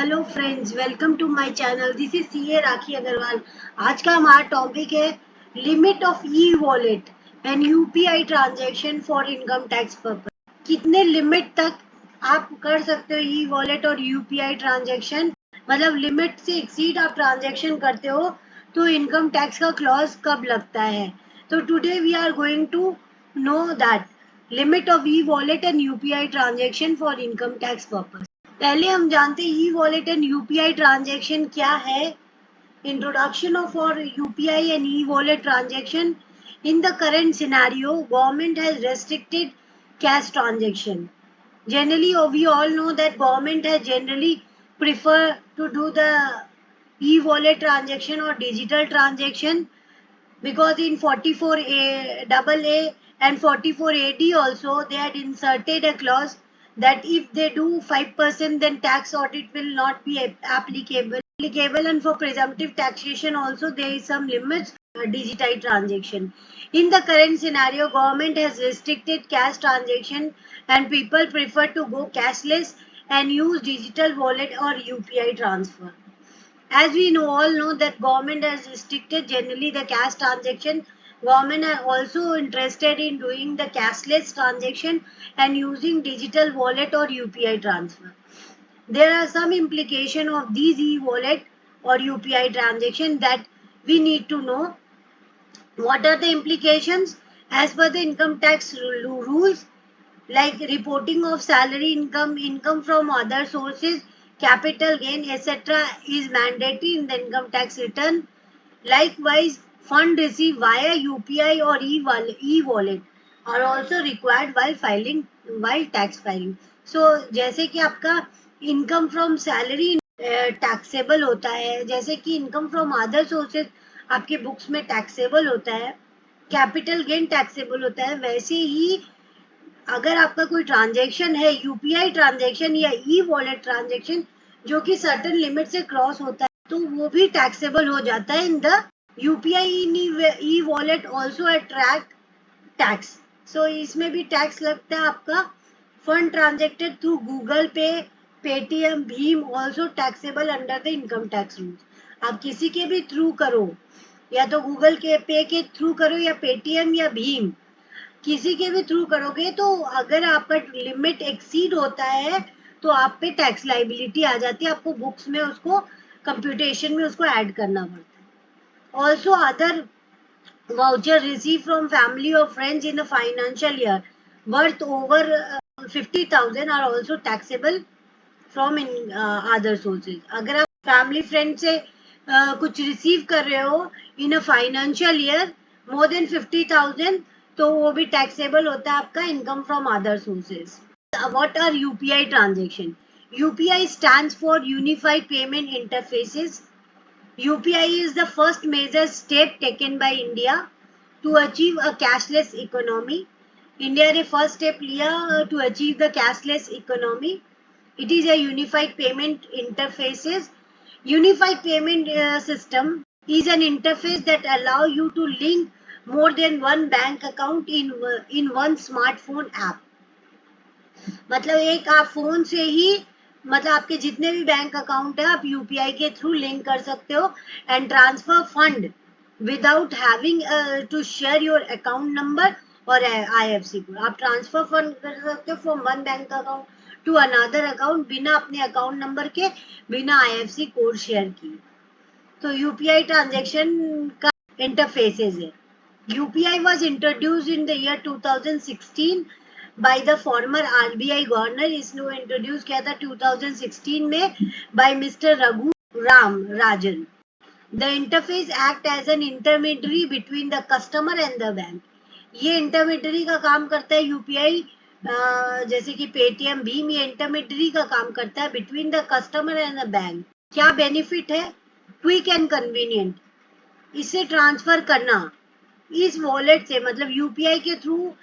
Hello friends, welcome to my channel. This is CA Rakhi Agarwal. आज का हमारा टॉपिक है limit of e wallet and UPI transaction for income tax purpose. कितने limit तक आप कर सकते हो ई वॉलेट और यूपीआई ट्रांजैक्शन, मतलब लिमिट से एक्सीड आप ट्रांजैक्शन करते हो तो इनकम टैक्स का क्लॉज कब लगता है। तो today we are going to know that limit of e wallet and UPI transaction for income tax purpose. पहले हम जानते हैं e wallet and UPI transaction क्या है। इंट्रोडक्शन ऑफ और UPI and e wallet transaction. In the current scenario, government has restricted cash transaction. Generally, we all know that government has generally prefer to do the e-wallet transaction or digital transaction, because in 44A AA and 44AD also they had inserted a clause that if they do 5% then tax audit will not be applicable, and for presumptive taxation also there is some limits digital transaction. In the current scenario, government has restricted cash transaction and people prefer to go cashless and use digital wallet or UPI transfer. As we all know that government has restricted generally the cash transaction. Government are also interested in doing the cashless transaction and using digital wallet or UPI transfer. There are some implication of these e-wallet or UPI transaction that we need to know. What are the implications? As per the income tax rules, like reporting of salary income, income from other sources, capital gain, etc. is mandatory in the income tax return. Likewise, fund received via UPI or e-wallet are also required while tax filing. So जैसे कि आपका income from salary taxable होता है, जैसे कि income from other sources आपके books में taxable होता है, कैपिटल गेन टैक्सेबल होता है, वैसे ही अगर आपका कोई ट्रांजैक्शन है यूपीआई ट्रांजैक्शन या ई वॉलेट ट्रांजैक्शन जो कि सर्टेन लिमिट से क्रॉस होता है तो वो भी टैक्सेबल हो जाता है in the UPI e wallet also attract tax. So इसमें भी टैक्स लगता है आपका. Fund transacted through Google Pay, Paytm, भीम also taxable under the income tax rules. आप किसी के भी थ्रू करो, या तो गूगल के पे के थ्रू करो या पेटीएम या भीम, किसी के भी थ्रू करोगे तो अगर आपका लिमिट एक्सीड होता है तो आप पे टैक्स लाइबिलिटी आ जाती है. आपको बुक्स में उसको कंप्यूटेशन में उसको ऐड करना पड़ता है. Also other voucher received from family or friends in a financial year worth over 50,000 are also taxable from in other sources. अगर आप फैमिली फ्रेंड से कुछ रिसीव कर रहे हो in a financial year more than 50,000 तो वो भी टैक्सेबल होता है आपका income from other sources. What are UPI transaction? UPI stands for unified payment interfaces. UPI is the first major step taken by India to achieve a cashless economy. India ने first step लिया to achieve the cashless economy. It is a unified payment interfaces. Unified payment system is an interface that allow you to link more than one bank account in one smartphone app. मतलब एक आप phone से ही, मतलब आपके जितने भी bank account है आप यूपीआई के थ्रू लिंक कर सकते हो and transfer fund without having to share your account number और आईएफसी कोड. आप ट्रांसफर फंड कर सकते हो from one bank account to another account बिना अपने अकाउंट नंबर के, बिना आईएफसी कोड शेयर किए. तो यूपीआई ट्रांजेक्शन का इंटरफेसेस है. UPI was introduced in the year 2016 by the former RBI governor. इसने इंट्रोड्यूस किया था 2016 में by Mr. Raghu Ram Rajan. The interface act as an intermediary between the customer and the bank. ये intermediary का काम करता है यूपीआई, जैसे कि पेटीएम, भीम, ये इंटरमीडियरी का काम करता है between the customer and the bank. क्या बेनिफिट है? Quick and convenient. इसे ट्रांसफर करना इस वॉलेट से, मतलब यूपीआई के थ्रू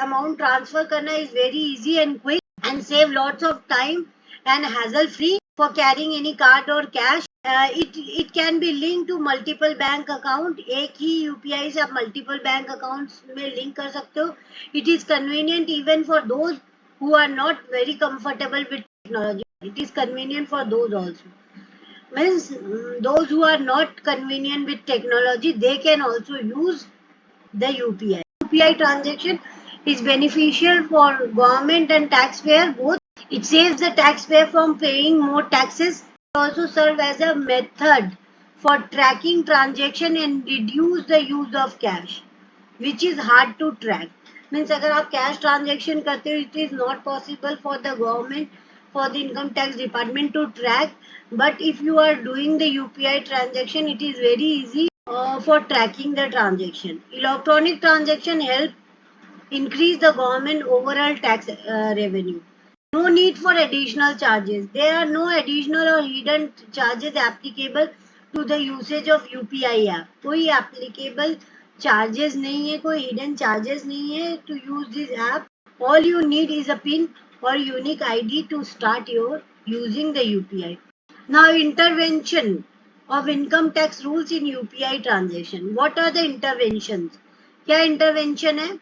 अमाउंट ट्रांसफर करना is very easy and quick and save lots of time and hassle free for carrying any card और cash. It can be link to multiple bank account. एक ही UPI से आप multiple bank accounts में link कर सकते हो. It is convenient even for those who are not very comfortable with technology. It is convenient for those also. Means those who are not convenient with technology, they can also use the UPI. UPI transaction is beneficial for government and taxpayer both. It saves the taxpayer from paying more taxes. It also serves as a method for tracking transaction and reduce the use of cash, which is hard to track. Means अगर आप cash transaction करते हो, it is not possible for the government, for the income tax department to track. But if you are doing the UPI transaction, it is very easy for tracking the transaction. Electronic transaction help increase the government overall tax revenue. No need for additional charges. There are no additional or hidden charges applicable to the usage of UPI app. कोई applicable charges नहीं है, कोई hidden charges नहीं है to use this app. All you need is a PIN or unique ID to start your using the UPI. Now intervention of income tax rules in UPI transaction. What are the interventions? क्या intervention है?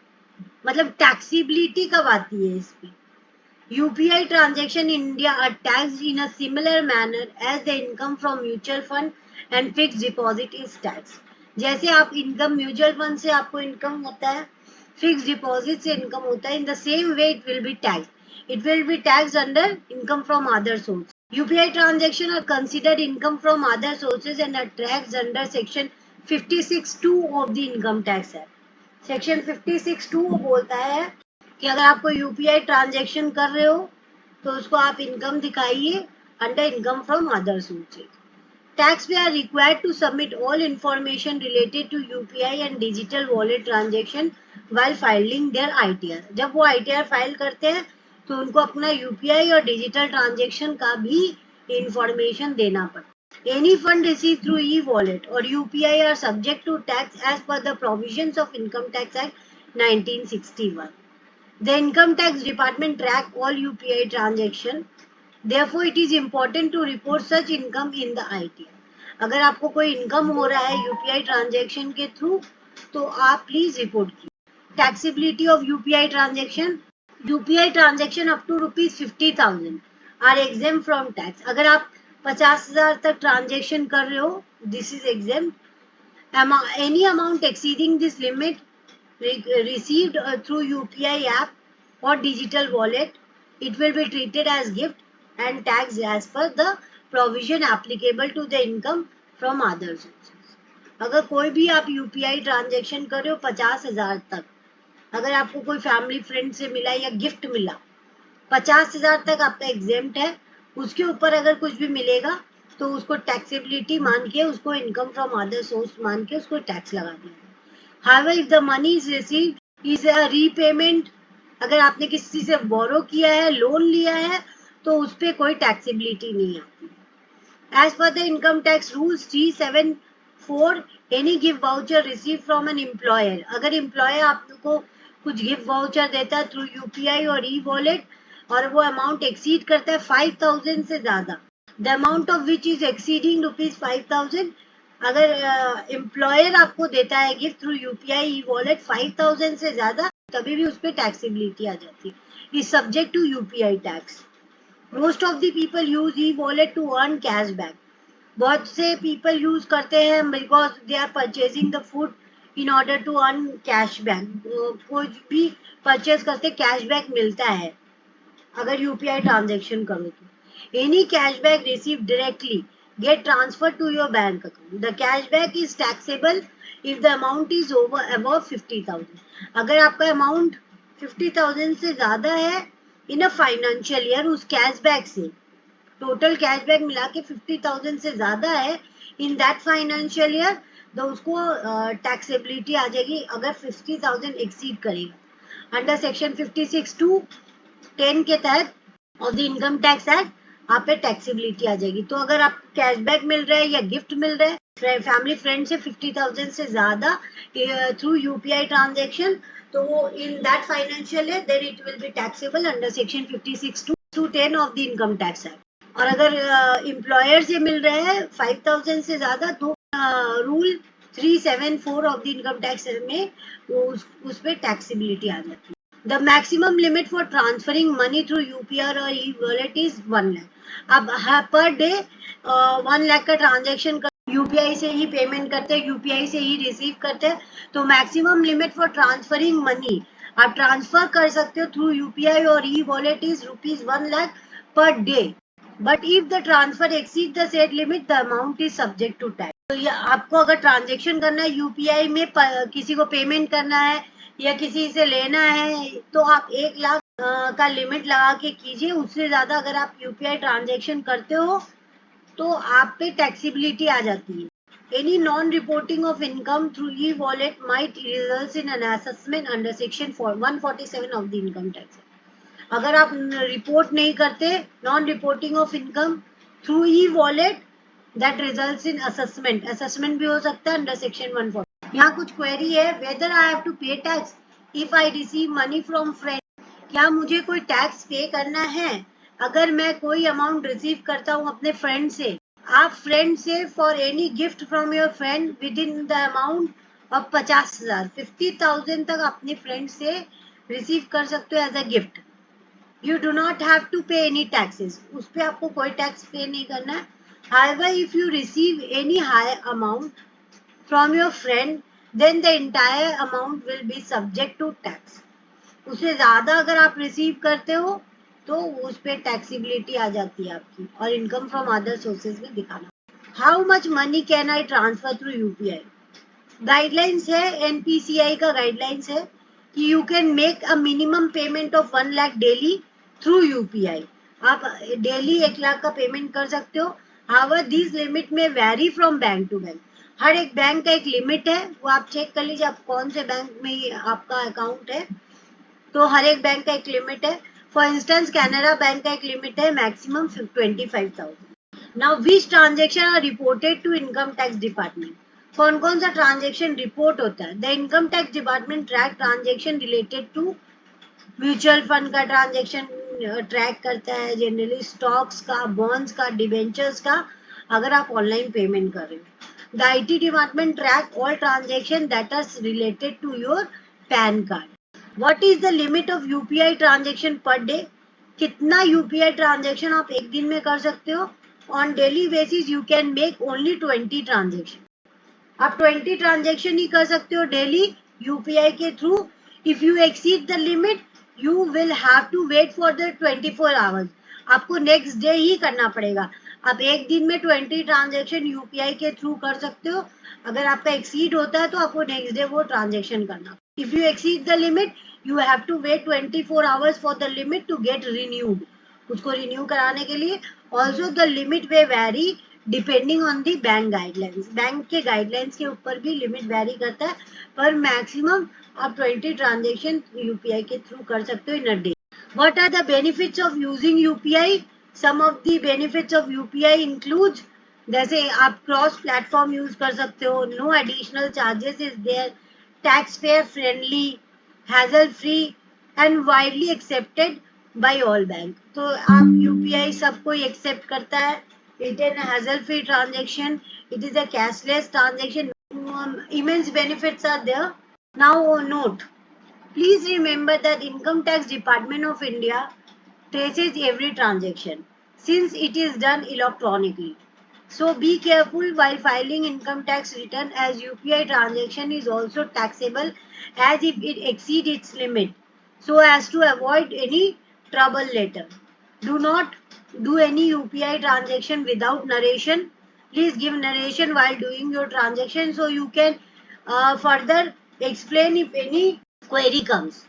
मतलब taxability कब आती है इस पे? UPI transaction in India are taxed in a similar manner as the income from mutual fund and fixed deposit is taxed. जैसे आप इनकम म्यूचुअल फंड से आपको इनकम होता है, फिक्स डिपॉजिट से इनकम होता है, in the same way it will B tax. It will be taxed under income from other sources. UPI transaction are considered income from other sources and are taxed under section 56(2) of the income tax act. Section 56(2) बोलता है कि अगर आप कोई UPI transaction कर रहे हो तो उसको आप इनकम दिखाइए under income from other sources. Taxpayers are required to submit all information related to UPI and digital wallet transaction while filing their ITR. जब वो ITR फाइल करते हैं तो उनको अपना UPI और डिजिटल ट्रांजेक्शन का भी इंफॉर्मेशन देना पड़ता है. Any fund received through e-wallet or UPI are subject to tax as per the provisions of Income Tax Act 1961. The Income Tax Department track all UPI transaction. Therefore, it is important to report such income in the ITR. अगर आपको कोई income हो रहा है UPI transaction के through तो आप please report कीजिए. Taxability of UPI transaction. UPI transaction up to ₹50,000 are exempt from tax. अगर आप 50,000 तक ट्रांजेक्शन कर रहे हो, this is exempt. Any amount exceeding this limit received through UPI app or digital wallet, it will be treated as gift and taxed as per the provision applicable to the income from other sources. अगर कोई भी आप UPI transaction कर रहे हो 50,000 तक, अगर आपको कोई फैमिली फ्रेंड से मिला या गिफ्ट मिला, 50,000 तक आपका एग्जेम्प्ट है. उसके ऊपर अगर कुछ भी मिलेगा तो उसको टैक्सेबिलिटी मान के, उसको इनकम फ्रॉम अदर सोर्स मान के उसको टैक्स लगा दिया. However, if the money is received is a repayment, अगर आपने किसी से बोरो किया है, लोन लिया है, तो उस पर कोई टैक्सेबिलिटी नहीं आती. As per the income tax rules 374, any gift voucher received from an employer, अगर एम्प्लॉयर आपको कुछ गिफ्ट वाउचर देता है थ्रू यूपीआई और ई वॉलेट और वो अमाउंट एक्सीड करता है 5,000 से ज्यादा, the amount of which is exceeding ₹5,000, अगर एम्प्लॉयर आपको देता है gift through UPI e wallet 5,000 से ज्यादा, तभी भी उस पर टैक्सेबिलिटी आ जाती है. Is subject to UPI tax. Most of the people use e wallet to earn cashback. बहुत से पीपल यूज करते हैं because they are purchasing the food in order to earn cashback. कोई भी परचेज करते कैशबैक मिलता है अगर यूपीआई ट्रांजेक्शन करो तो. Any cashback receive directly get transferred to your bank account. The cashback is taxable if the amount is above 50,000. अगर आपका अमाउंट 50,000 से ज्यादा है इन अ फाइनेंशियल ईयर, उस कैशबैक से टोटल कैशबैक मिला के 50,000 से ज्यादा है इन दैट फाइनेंशियल ईयर, तो उसको टैक्सेबिलिटी आ जाएगी अगर 50,000 एक्सीड करेगा. अंडर सेक्शन 56(2)(10) के तहत of the income tax act आप पे टैक्सेबिलिटी आ जाएगी. तो अगर आप कैशबैक मिल रहा है या गिफ्ट मिल रहा है फैमिली फ्रेंड से 50,000 से ज्यादा थ्रू यूपीआई ट्रांजेक्शन, तो in that financial year then it will be taxable under section 56(2)(10) of the income tax act. और अगर एम्प्लॉयर से मिल रहा है 5,000 से ज्यादा तो rule 374 of the income tax में उस पर टैक्सेबिलिटी आ जाती है. The maximum limit for transferring money through UPI or e-wallet is 1 lakh. अब पर डे 1 लाख का ट्रांजेक्शन यूपीआई से ही पेमेंट करते हैं, यूपीआई से ही रिसीव करते हैं, तो maximum limit for transferring money आप ट्रांसफर कर सकते हो थ्रू यूपीआई और e wallet is ₹1 lakh per day. But if the transfer exceed the set limit the amount is subject to tax. तो ये आपको अगर ट्रांजेक्शन करना है यूपीआई में, किसी को पेमेंट करना है या किसी से लेना है, तो आप 1 लाख का लिमिट लगा के कीजिए. उससे ज्यादा अगर आप यूपीआई ट्रांजेक्शन करते हो तो आप पे टैक्सेबिलिटी आ जाती है. Any non-reporting of income through e-wallet might result in an assessment under section 147 of the income tax. अगर आप रिपोर्ट नहीं करते, non reporting of income through e-wallet, that results in assessment. assessment भी हो सकता है अंडर सेक्शन 140. यहाँ कुछ क्वेरी है, whether I have to pay tax if I receive money from friend. क्या मुझे कोई टैक्स पे करना है अगर मैं कोई अमाउंट रिसीव करता हूँ अपने फ्रेंड से. आप फ्रेंड से for any gift from your friend with in the amount of 50,000, 50,000 तक अपने फ्रेंड से रिसीव कर सकते हो as a gift. You do not have to pay any taxes. उस पर आपको कोई टैक्स पे नहीं करना है. However, if you receive any high amount from your friend, then the entire amount will be subject to tax. उससे ज्यादा अगर आप रिसीव करते हो तो उस पे टैक्सेबिलिटी आ जाती है आपकी, और इनकम फ्रॉम अदर सोर्सेज भी दिखाना. How much money can I transfer through UPI. Guidelines है, एनपीसीआई का गाइडलाइंस है कि you can make a minimum payment of 1 lakh daily through UPI. आप डेली 1 लाख का पेमेंट कर सकते हो. However this limit may vary from bank to bank. हर एक बैंक का एक लिमिट है, वो आप चेक कर लीजिए आप कौन से बैंक में आपका अकाउंट है. तो हर एक बैंक का एक लिमिट है. फॉर इंस्टेंस कैनरा बैंक का एक लिमिट है maximum 25,000. Now which transaction are reported to income tax department. कौन कौन सा ट्रांजेक्शन रिपोर्ट होता है. The income tax department track transaction related to mutual fund का ट्रांजेक्शन ट्रैक करता है, जनरली स्टॉक्स का, बॉन्ड्स का, डिबेंचर्स का, अगर आप ऑनलाइन पेमेंट कर रहे हो. The IT department track all transaction that are related to your PAN card. What is the limit of UPI transaction per day? कितना UPI ट्रांजेक्शन आप एक दिन में कर सकते हो. On daily basis you can make only 20 transaction. आप 20 transaction ही कर सकते हो डेली यूपीआई के थ्रू. If you exceed the limit you will have to wait for the 24 hours. आपको नेक्स्ट डे ही करना पड़ेगा. आप एक दिन में 20 ट्रांजेक्शन यूपीआई के थ्रू कर सकते हो. अगर आपका एक्सीड होता है तो आपको नेक्स्ट डे वो ट्रांजेक्शन करना. If you exceed the limit you have to wait 24 hours for the limit to get renewed. उसको रिन्यू कराने के लिए also the limit may vary depending on the bank guidelines. Bank के guidelines के ऊपर भी लिमिट वेरी करता है, पर मैक्सिमम आप 20 ट्रांजेक्शन यूपीआई के थ्रू कर सकते हो in a day. What are the benefits of using UPI? Some of the benefits of UPI includes, जैसे आप क्रॉस प्लेटफॉर्म यूज कर सकते हो, no additional charges is there, tax payer friendly, hassle free and widely accepted by all bank. तो आप UPI सब कोई accept करता है. It is hassle free transaction, it is a cashless transaction. Immense benefits are there. Now note, please remember that Income Tax Department of India traces every transaction since it is done electronically. So be careful while filing income tax return, as UPI transaction is also taxable as if it exceeds its limit, so as to avoid any trouble later. Do not do any UPI transaction without narration. Please give narration while doing your transaction so you can further explain if any query comes.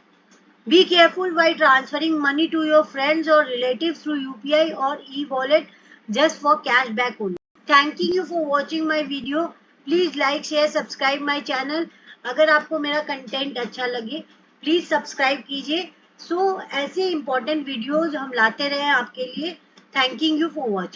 Be careful while transferring money to your friends or relatives through UPI or e-wallet just for cashback only. Thanking you for watching my video. Please like, share, subscribe my channel. अगर आपको मेरा content अच्छा लगे please subscribe कीजिए. सो ऐसे important videos हम लाते रहे आपके लिए. Thanking you for watching.